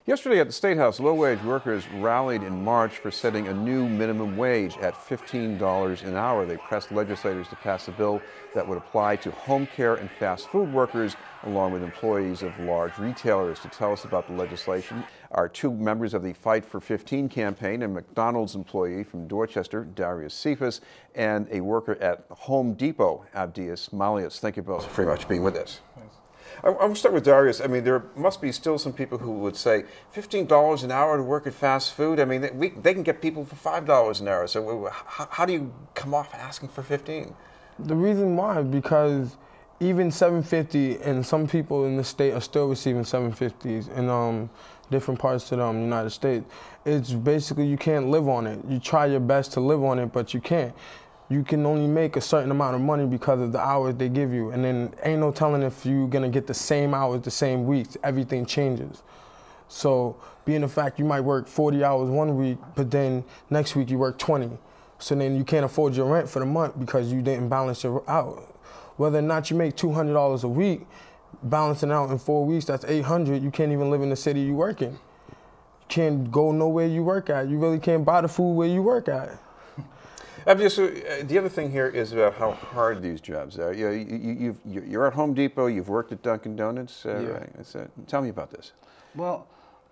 Yesterday at the State House, low-wage workers rallied in March for setting a new minimum wage at $15 an hour. They pressed legislators to pass a bill that would apply to home care and fast food workers, along with employees of large retailers. To tell us about the legislation are two members of the Fight for 15 campaign, a McDonald's employee from Dorchester, Darius, Cephas, and a worker at Home Depot, Abdias, Maleus. Thank you both very much for being with us. Thanks. I'm going to start with Darius. I mean, there must be still some people who would say $15 an hour to work at fast food. I mean, they can get people for $5 an hour. So how do you come off asking for 15? The reason why, because even $7.50, and some people in the state are still receiving $7.50s in different parts of the United States. It's basically you can't live on it. You try your best to live on it, but you can't. You can only make a certain amount of money because of the hours they give you. And then ain't no telling if you're gonna get the same hours, the same weeks. Everything changes. So being the fact you might work 40 hours one week, but then next week you work 20. So then you can't afford your rent for the month because you didn't balance your out. Whether or not you make $200 a week, balancing out in 4 weeks, that's $800. You can't even live in the city you work in. You can't go nowhere you work at. You really can't buy the food where you work at. Abdias, the other thing here is about how hard these jobs are. You're at Home Depot. You've worked at Dunkin' Donuts. Yeah. Right? Tell me about this. Well,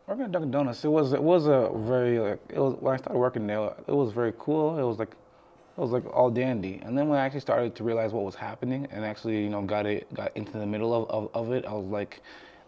working at Dunkin' Donuts, it was a very when I started working there, it was very cool. It was like all dandy. And then when I actually started to realize what was happening and actually got into the middle of it, I was like,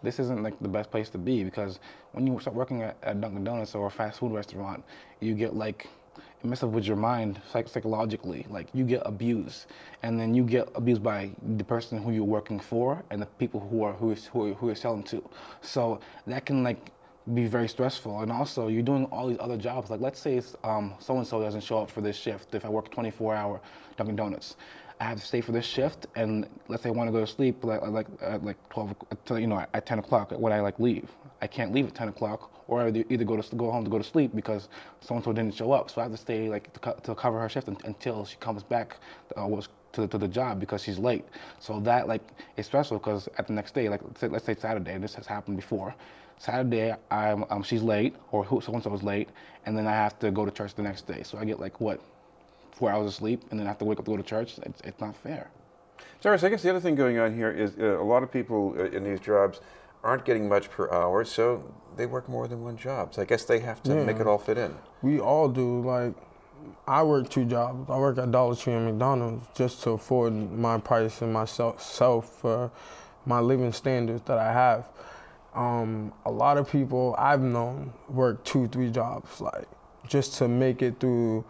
this isn't like the best place to be, because when you start working at Dunkin' Donuts or a fast food restaurant, you get like, it messes with your mind psychologically. Like, you get abused, and then you get abused by the person who you're working for and the people who you're selling to. So that can like be very stressful. And also you're doing all these other jobs. Like, let's say so-and-so doesn't show up for this shift. If I work 24-hour Dunkin' Donuts, I have to stay for this shift, and let's say I want to go to sleep like 12, at 10 o'clock when I leave. I can't leave at 10 o'clock, or I either go home to go to sleep because so-and-so didn't show up. So I have to stay to cover her shift until she comes back to the job because she's late. So that is stressful, because at the next day, let's say Saturday, and this has happened before. Saturday, she's late, or so-and-so is late, and then I have to go to church the next day. So I get 4 hours of sleep, and then I have to wake up to go to church. It's not fair. Darius, I guess the other thing going on here is a lot of people in these jobs aren't getting much per hour, so they work more than one job. So I guess they have to make it all fit in. We all do. Like, I work 2 jobs. I work at Dollar Tree and McDonald's just to afford my price and myself for my living standards that I have. A lot of people I've known work 2-3 jobs, just to make it through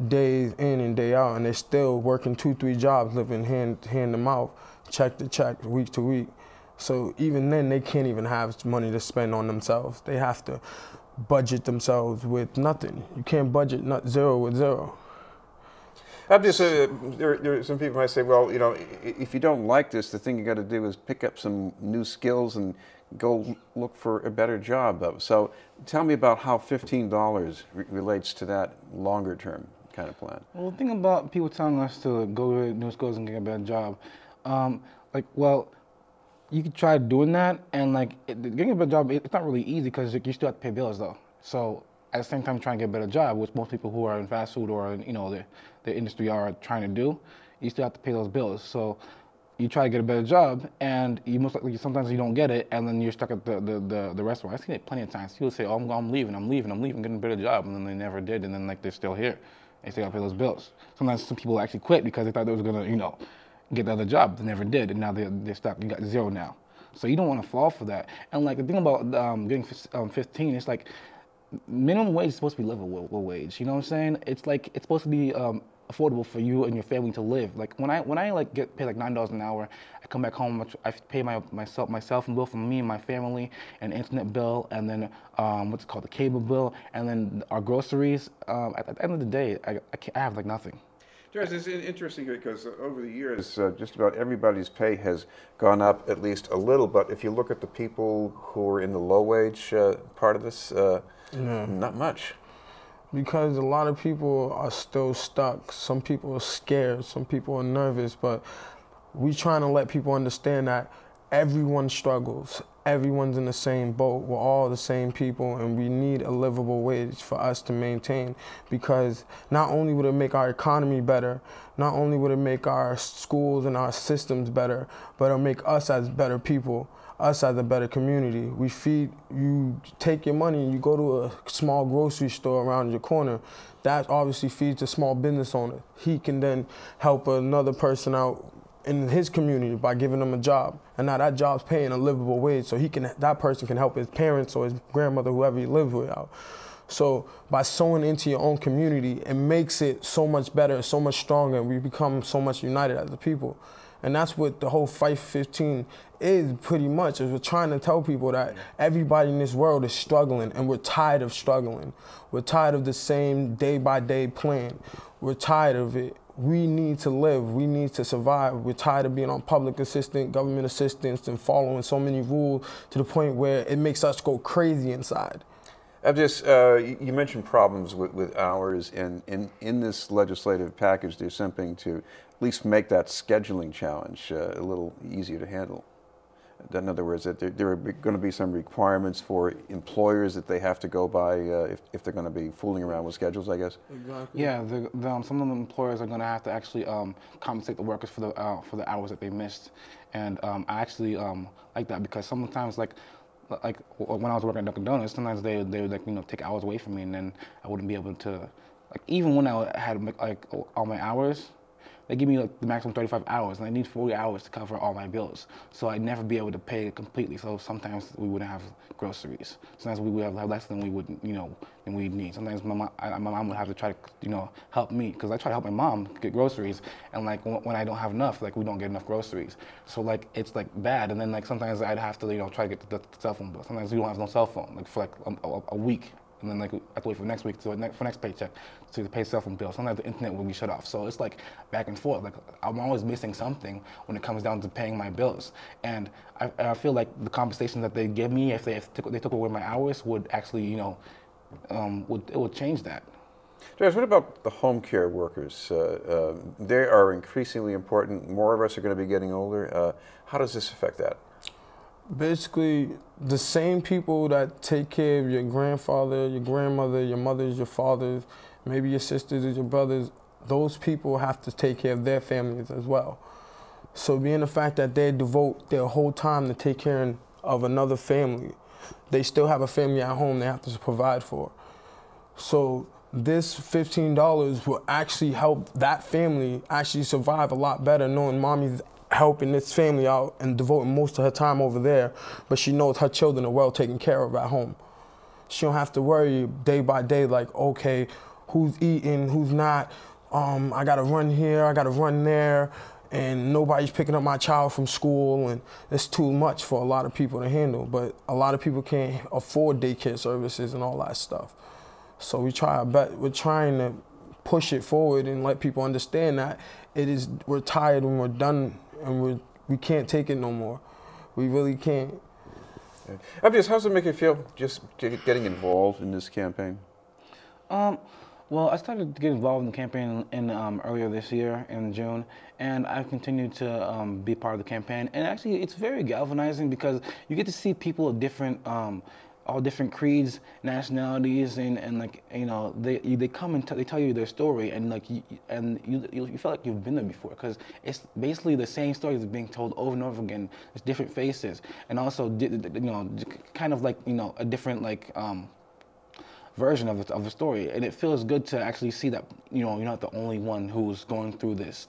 days in and day out, and they're still working 2-3 jobs, living hand to mouth, check to check, week to week. So even then, they can't even have money to spend on themselves. They have to budget themselves with nothing. You can't budget zero with zero. Abdias, there are some people might say, well, if you don't like this, the thing you got to do is pick up some new skills and go look for a better job. So tell me about how $15 relates to that longer term kind of plan. Well, the thing about people telling us to go to new schools and get a better job, you could try doing that, and getting a better job, it's not really easy because you still have to pay bills though. So at the same time, trying to get a better job, which most people who are in fast food or the industry are trying to do, you still have to pay those bills. So you try to get a better job, and you most likely sometimes you don't get it, and then you're stuck at the restaurant. I've seen it plenty of times. People say, "Oh, I'm leaving, getting a better job," and then they never did, and then they're still here. They still got to pay those bills. Sometimes some people actually quit because they thought they was gonna get the other job. They never did, and now they're stuck. You got 0 now. So you don't want to fall for that. And the thing about getting 15, it's minimum wage is supposed to be livable wage. You know what I'm saying? It's it's supposed to be affordable for you and your family to live. When I get paid $9 an hour, I come back home, I pay myself and bill for me and my family, and internet bill, and then what's it called, the cable bill, and then our groceries. At the end of the day, I have nothing. Darius, it's interesting because over the years, just about everybody's pay has gone up at least a little. But if you look at the people who are in the low-wage part of this, not much. Because a lot of people are still stuck. Some people are scared. Some people are nervous. But we trying to let people understand that everyone struggles. everyone's in the same boat. We're all the same people, and we need a livable wage for us to maintain, because not only would it make our economy better, not only would it make our schools and our systems better, but it'll make us as better people, us as a better community. You take your money and you go to a small grocery store around your corner. That obviously feeds a small business owner. He can then help another person out in his community by giving them a job. And now that job's paying a livable wage, so that person can help his parents or his grandmother, whoever he lives with, out. So by sewing into your own community, it makes it so much better, so much stronger, and we become so much united as a people. And that's what the whole Fight for 15 is pretty much, is we're trying to tell people that everybody in this world is struggling, and we're tired of struggling. We're tired of the same day-by-day plan. We're tired of it. We need to live. We need to survive. We're tired of being on public assistance, government assistance, and following so many rules to the point where it makes us go crazy inside. Abdias, you mentioned problems with hours, and in this legislative package, there's something to at least make that scheduling challenge a little easier to handle. In other words, that there are going to be some requirements for employers that they have to go by if they're going to be fooling around with schedules, I guess. Exactly. Yeah, some of the employers are going to have to actually compensate the workers for the hours that they missed, and I actually like that, because sometimes like when I was working at Dunkin Donuts, sometimes they would like take hours away from me, and then I wouldn't be able to, like, even when I had like all my hours, they give me like the maximum 35 hours, and I need 40 hours to cover all my bills. So I'd never be able to pay it completely. So sometimes we wouldn't have groceries. Sometimes we would have less than we would, than we'd need. Sometimes my mom would have to try to, help me, because I try to help my mom get groceries, and like when I don't have enough, like we don't get enough groceries. So like it's like bad, and then like sometimes I'd have to, try to get the cell phone bill. Sometimes we don't have no cell phone, like for like a week. And then like I have to wait for next week for next paycheck to pay cell phone bill. Sometimes the internet will be shut off. So it's like back and forth. Like I'm always missing something when it comes down to paying my bills. And I feel like the compensation that they give me if they took away my hours would actually, it would change that. Darius, what about the home care workers? They are increasingly important. More of us are going to be getting older. How does this affect that? Basically, the same people that take care of your grandfather, your grandmother, your mothers, your fathers, maybe your sisters or your brothers, those people have to take care of their families as well. So being the fact that they devote their whole time to take care of another family, they still have a family at home they have to provide for. So this $15 will actually help that family actually survive a lot better, knowing mommy's helping this family out and devoting most of her time over there, but she knows her children are well taken care of at home. She don't have to worry day by day, like, okay, who's eating, who's not, I gotta run here, I gotta run there, and nobody's picking up my child from school, and it's too much for a lot of people to handle, but a lot of people can't afford daycare services and all that stuff. So we're trying to push it forward and let people understand that we're tired and we're done, and we can't take it no more. We really can't. Abdias, how does it make you feel just getting involved in this campaign? Well, I started to get involved in the campaign earlier this year in June, and I've continued to be part of the campaign. And actually, it's very galvanizing because you get to see people of different all different creeds, nationalities, and like they come and they tell you their story, and like you feel like you've been there before, because it's basically the same story that's being told over and over again. There's different faces, and also kind of like a different like version of the story, and it feels good to actually see that you're not the only one who's going through this.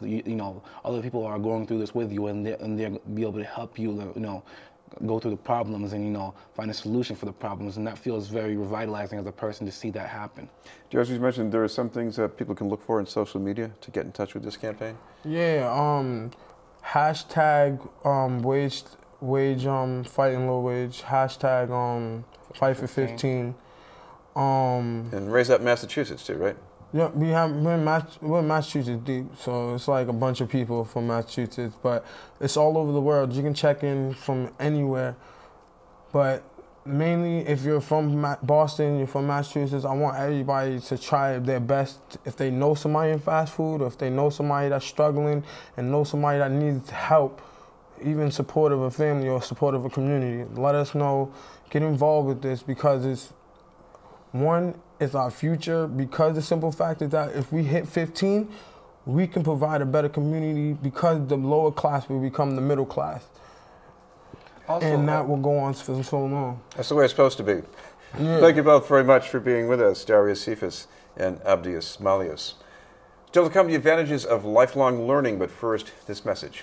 Other people are going through this with you, and they'll be able to help you. Go through the problems and find a solution for the problems, and that feels very revitalizing as a person to see that happen. Darius, you mentioned there are some things that people can look for in social media to get in touch with this campaign. Yeah, hashtag fighting low wage, hashtag fight for 15. And Raise Up Massachusetts too, right? Yeah, we're Massachusetts deep, so it's like a bunch of people from Massachusetts, but it's all over the world. You can check in from anywhere, but mainly if you're from Boston, you're from Massachusetts, I want everybody to try their best. If they know somebody in fast food, or if they know somebody that's struggling and know somebody that needs help, even support of a family or support of a community. Let us know, get involved with this, because it's our future, because the simple fact is that if we hit 15, we can provide a better community, because the lower class will become the middle class. Also, and that will go on for so long. That's the way it's supposed to be. Yeah. Thank you both very much for being with us, Darius, Cephas, and Abdias, Maleus. Still to come, the advantages of lifelong learning, but first, this message.